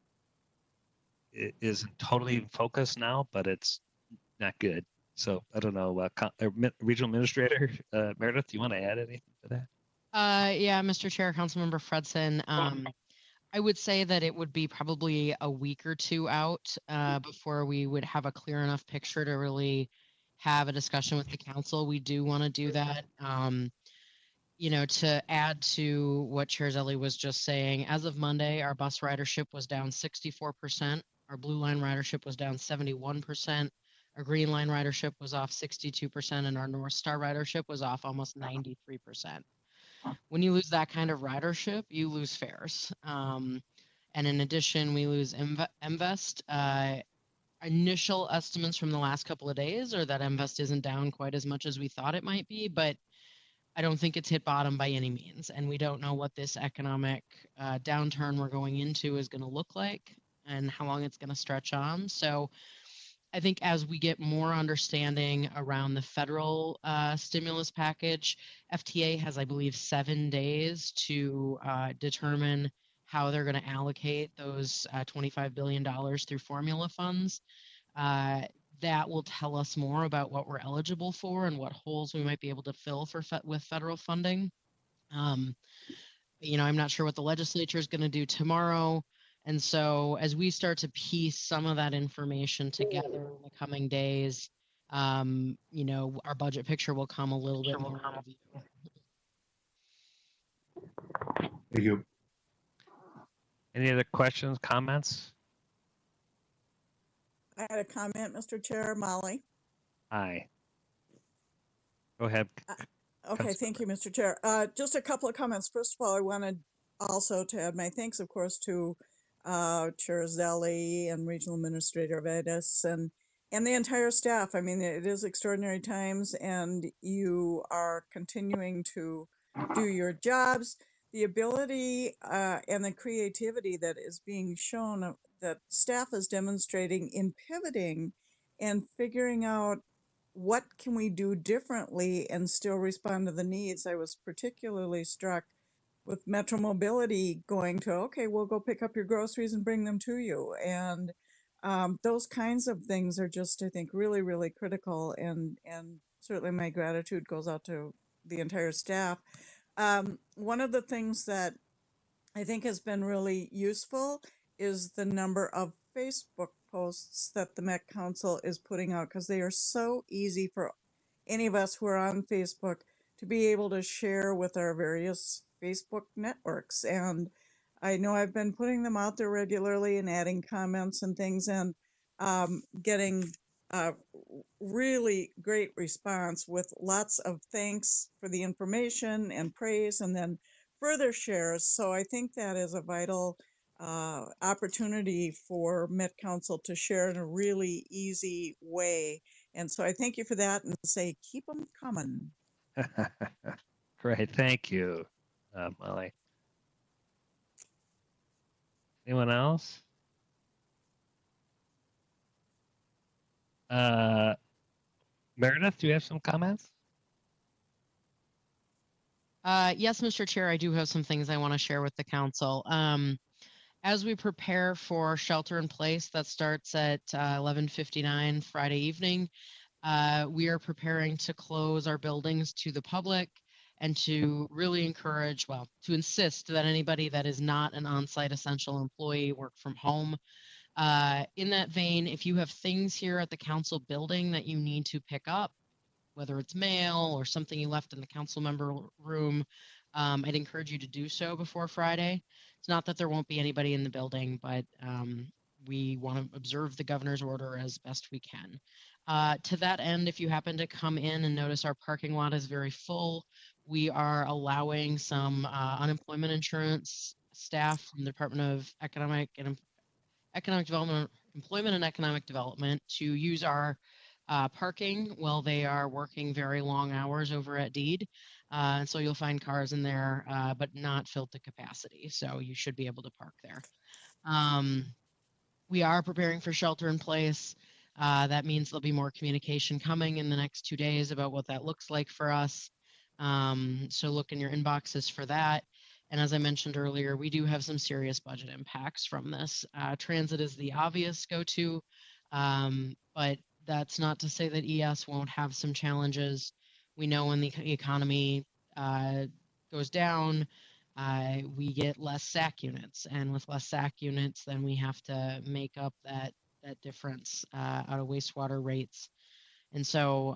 totally focused now, but it's not good. So I don't know, Regional Administrator Meredith, do you want to add anything to that? Yeah, Mr. Chair, Councilmember Fredson. I would say that it would be probably a week or two out before we would have a clear enough picture to really have a discussion with the council. We do want to do that. To add to what Chair Zelle was just saying, as of Monday, our bus ridership was down 64%. Our Blue Line ridership was down 71%. Our Green Line ridership was off 62%, and our North Star ridership was off almost 93%. When you lose that kind of ridership, you lose fares. And in addition, we lose MVest. Initial estimates from the last couple of days are that MVest isn't down quite as much as we thought it might be, but I don't think it's hit bottom by any means. And we don't know what this economic downturn we're going into is going to look like and how long it's going to stretch on. So I think as we get more understanding around the federal stimulus package, FTA has, I believe, 7 days to determine how they're going to allocate those $25 billion through formula funds. That will tell us more about what we're eligible for and what holes we might be able to fill with federal funding. I'm not sure what the legislature is going to do tomorrow. And so as we start to piece some of that information together in the coming days, our budget picture will come a little bit more into view. Thank you. Any other questions, comments? I had a comment, Mr. Chair. Molly. Aye. Go ahead. Okay, thank you, Mr. Chair. Just a couple of comments. First of all, I wanted also to add my thanks, of course, to Chair Zelli and Regional Administrator Vedis and the entire staff. I mean, it is extraordinary times, and you are continuing to do your jobs. The ability and the creativity that is being shown that staff is demonstrating in pivoting and figuring out what can we do differently and still respond to the needs. I was particularly struck with Metro Mobility going to, okay, we'll go pick up your groceries and bring them to you. And those kinds of things are just, I think, really, really critical. And certainly my gratitude goes out to the entire staff. One of the things that I think has been really useful is the number of Facebook posts that the Met Council is putting out, because they are so easy for any of us who are on Facebook to be able to share with our various Facebook networks. And I know I've been putting them out there regularly and adding comments and things, and getting really great response with lots of thanks for the information and praise, and then further shares. So I think that is a vital opportunity for Met Council to share in a really easy way. And so I thank you for that and say, keep them coming. Great. Thank you, Molly. Anyone else? Meredith, do you have some comments? Yes, Mr. Chair, I do have some things I want to share with the council. As we prepare for shelter in place that starts at 11:59 Friday evening, we are preparing to close our buildings to the public and to really encourage, to insist that anybody that is not an on-site essential employee work from home. In that vein, if you have things here at the council building that you need to pick up, whether it's mail or something you left in the council member room, I'd encourage you to do so before Friday. It's not that there won't be anybody in the building, but we want to observe the governor's order as best we can. To that end, if you happen to come in and notice our parking lot is very full, we are allowing some unemployment insurance staff from the Department of Economic Development, Employment and Economic Development to use our parking while they are working very long hours over at Deed. And so you'll find cars in there, but not filled to capacity. So you should be able to park there. We are preparing for shelter in place. That means there'll be more communication coming in the next 2 days about what that looks like for us. So look in your inboxes for that. And as I mentioned earlier, we do have some serious budget impacts from this. Transit is the obvious go-to, but that's not to say that ES won't have some challenges. We know when the economy goes down, we get less SAC units, and with less SAC units, then we have to make up that difference out of wastewater rates. And so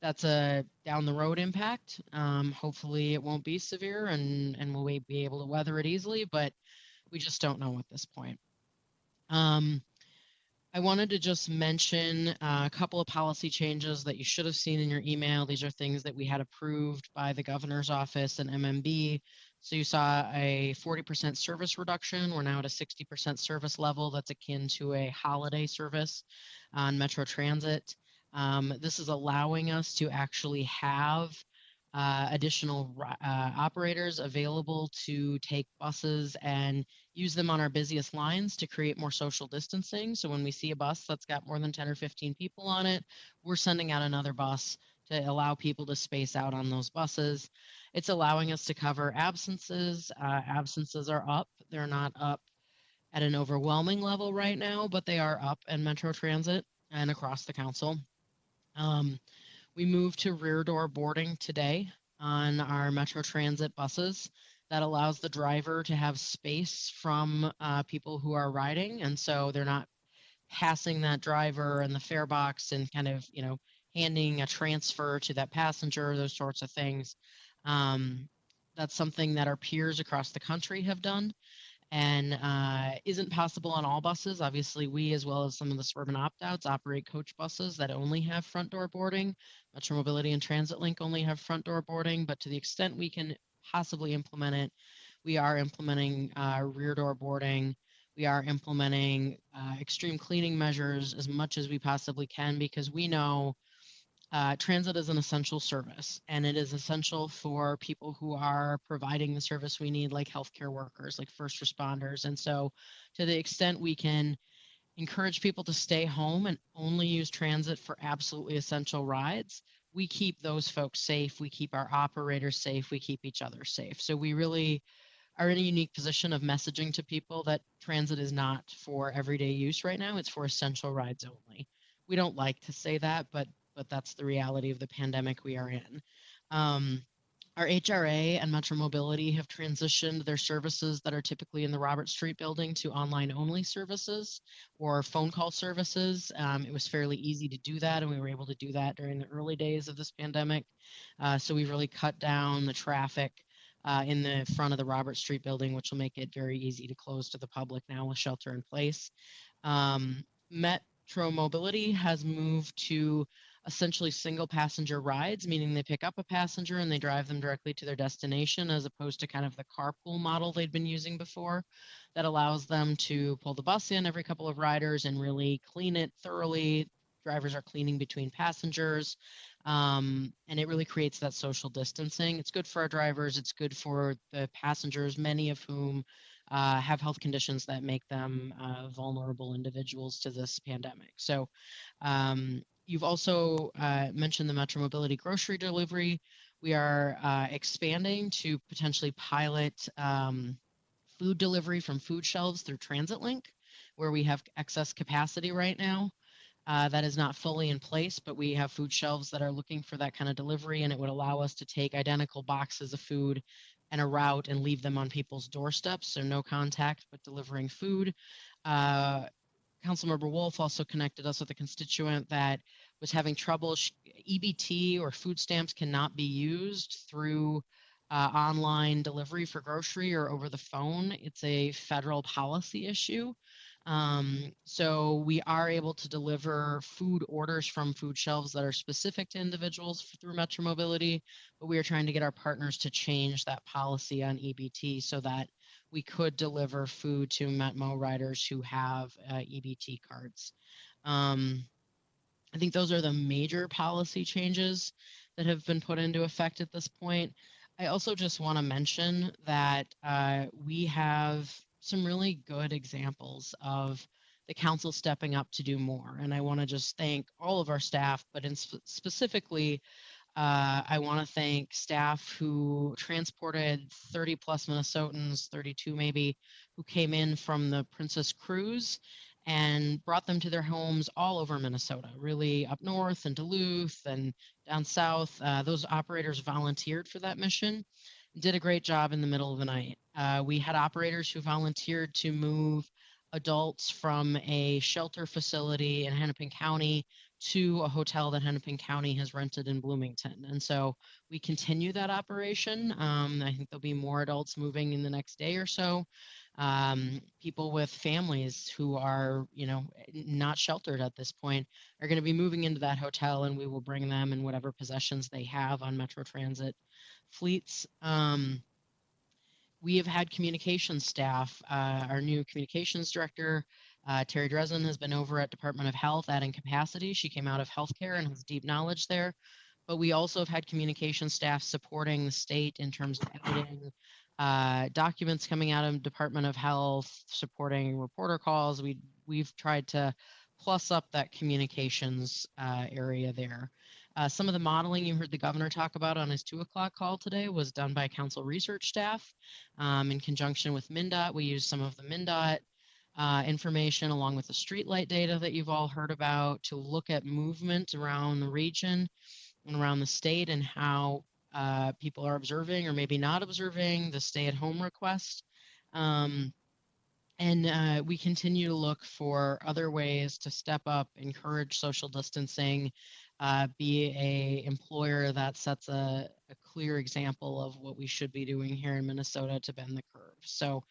that's a down the road impact. Hopefully it won't be severe and we'll be able to weather it easily, but we just don't know at this point. I wanted to just mention a couple of policy changes that you should have seen in your email. These are things that we had approved by the governor's office and MMB. So you saw a 40% service reduction. We're now at a 60% service level that's akin to a holiday service on Metro Transit. This is allowing us to actually have additional operators available to take buses and use them on our busiest lines to create more social distancing. So when we see a bus that's got more than 10 or 15 people on it, we're sending out another bus to allow people to space out on those buses. It's allowing us to cover absences. Absences are up. They're not up at an overwhelming level right now, but they are up in Metro Transit and across the council. We moved to rear door boarding today on our Metro Transit buses. That allows the driver to have space from people who are riding. And so they're not passing that driver and the fare box and kind of, handing a transfer to that passenger, those sorts of things. That's something that our peers across the country have done and isn't possible on all buses. Obviously, we, as well as some of the suburban opt-outs, operate coach buses that only have front door boarding. Metro Mobility and Transit Link only have front door boarding, but to the extent we can possibly implement it, we are implementing rear door boarding. We are implementing extreme cleaning measures as much as we possibly can because we know transit is an essential service, and it is essential for people who are providing the service we need, like healthcare workers, like first responders. And so, to the extent we can encourage people to stay home and only use transit for absolutely essential rides, we keep those folks safe, we keep our operators safe, we keep each other safe. So, we really are in a unique position of messaging to people that transit is not for everyday use right now, it's for essential rides only. We don't like to say that, but that's the reality of the pandemic we are in. Our HRA and Metro Mobility have transitioned their services that are typically in the Robert Street building to online only services or phone call services. It was fairly easy to do that, and we were able to do that during the early days of this pandemic. So we've really cut down the traffic in the front of the Robert Street building, which will make it very easy to close to the public now with shelter in place. Metro Mobility has moved to essentially single passenger rides, meaning they pick up a passenger and they drive them directly to their destination, as opposed to kind of the carpool model they'd been using before. That allows them to pull the bus in every couple of riders and really clean it thoroughly. Drivers are cleaning between passengers, and it really creates that social distancing. It's good for our drivers. It's good for the passengers, many of whom have health conditions that make them vulnerable individuals to this pandemic. So you've also mentioned the Metro Mobility grocery delivery. We are expanding to potentially pilot food delivery from food shelves through Transit Link, where we have excess capacity right now. That is not fully in place, but we have food shelves that are looking for that kind of delivery, and it would allow us to take identical boxes of food and a route and leave them on people's doorsteps, so no contact, but delivering food. Councilmember Wolf also connected us with a constituent that was having trouble. EBT or food stamps cannot be used through online delivery for grocery or over the phone. It's a federal policy issue. So we are able to deliver food orders from food shelves that are specific to individuals through Metro Mobility, but we are trying to get our partners to change that policy on EBT so that we could deliver food to Metmo riders who have EBT cards. I think those are the major policy changes that have been put into effect at this point. I also just want to mention that we have some really good examples of the council stepping up to do more. And I want to just thank all of our staff, but specifically, I want to thank staff who transported 30 plus Minnesotans, 32 maybe, who came in from the Princess Cruise and brought them to their homes all over Minnesota, really up north and Duluth and down south. Those operators volunteered for that mission, did a great job in the middle of the night. We had operators who volunteered to move adults from a shelter facility in Hennepin County to a hotel that Hennepin County has rented in Bloomington. And so we continue that operation. I think there'll be more adults moving in the next day or so. People with families who are, not sheltered at this point are going to be moving into that hotel, and we will bring them and whatever possessions they have on Metro Transit fleets. We have had communications staff. Our new communications director, Terry Dresden, has been over at Department of Health adding capacity. She came out of healthcare and has deep knowledge there. but we also have had communication staff supporting the state in terms of editing documents coming out of Department of Health, supporting reporter calls. We've tried to plus up that communications area there. Some of the modeling you heard the governor talk about on his 2 o'clock call today was done by council research staff in conjunction with MnDOT. We used some of the MnDOT information along with the streetlight data that you've all heard about to look at movement around the region and around the state and how people are observing or maybe not observing the stay-at-home request. And we continue to look for other ways to step up, encourage social distancing, be a employer that sets a clear example of what we should be doing here in Minnesota to bend the curve. So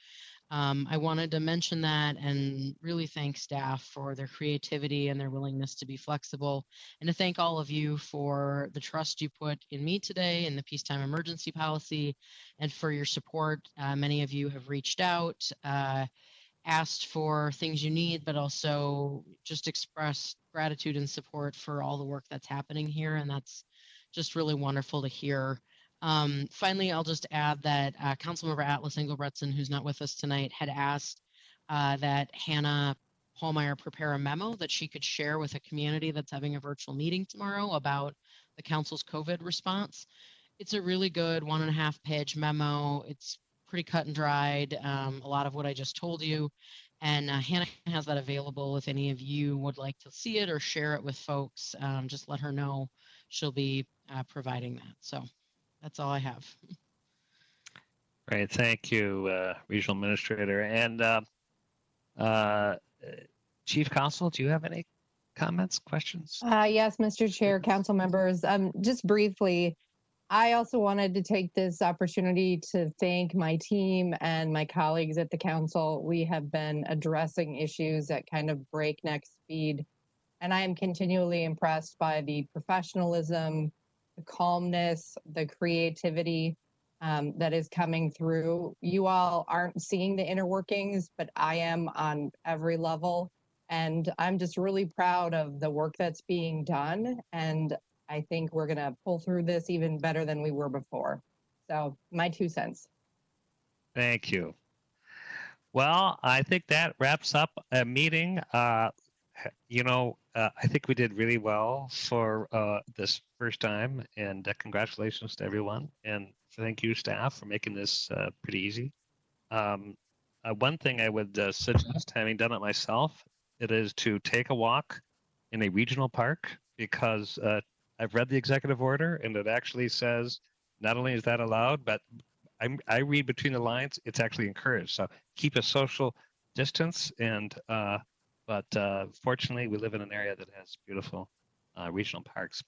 I wanted to mention that and really thank staff for their creativity and their willingness to be flexible, and to thank all of you for the trust you put in me today in the peacetime emergency policy and for your support. Many of you have reached out, asked for things you need, but also just expressed gratitude and support for all the work that's happening here. And that's just really wonderful to hear. Finally, I'll just add that Councilmember Atlas Engelbretson, who's not with us tonight, had asked that Hannah Hallmeyer prepare a memo that she could share with a community that's having a virtual meeting tomorrow about the council's COVID response. It's a really good 1.5 page memo. It's pretty cut and dried, a lot of what I just told you. And Hannah has that available if any of you would like to see it or share it with folks. Just let her know. She'll be providing that. So that's all I have. Great, thank you, Regional Administrator. And Chief Counsel, do you have any comments, questions? Yes, Mr. Chair, council members. Just briefly, I also wanted to take this opportunity to thank my team and my colleagues at the council. We have been addressing issues at kind of breakneck speed, and I am continually impressed by the professionalism, the calmness, the creativity that is coming through. You all aren't seeing the inner workings, but I am on every level, and I'm just really proud of the work that's being done, and I think we're going to pull through this even better than we were before. So my 2 cents. Thank you. Well, I think that wraps up a meeting. I think we did really well for this first time, and congratulations to everyone. And thank you, staff, for making this pretty easy. One thing I would suggest, having done it myself, it is to take a walk in a regional park, because I've read the executive order, and it actually says not only is that allowed, but I read between the lines, it's actually encouraged. So keep a social distance, and but fortunately, we live in an area that has beautiful regional parks.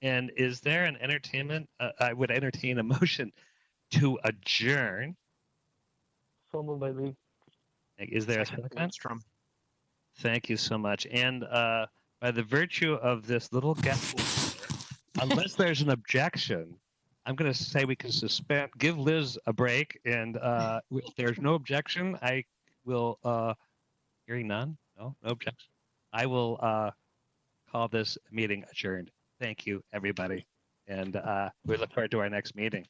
And is there an entertainment? I would entertain a motion to adjourn. So moved by Lee. Is there a second? Thank you so much. And by the virtue of this little get-together, unless there's an objection, I'm going to say we can suspend, give Liz a break, and if there's no objection, I will, hearing none, no objection, I will call this meeting adjourned. Thank you, everybody, and we look forward to our next meeting.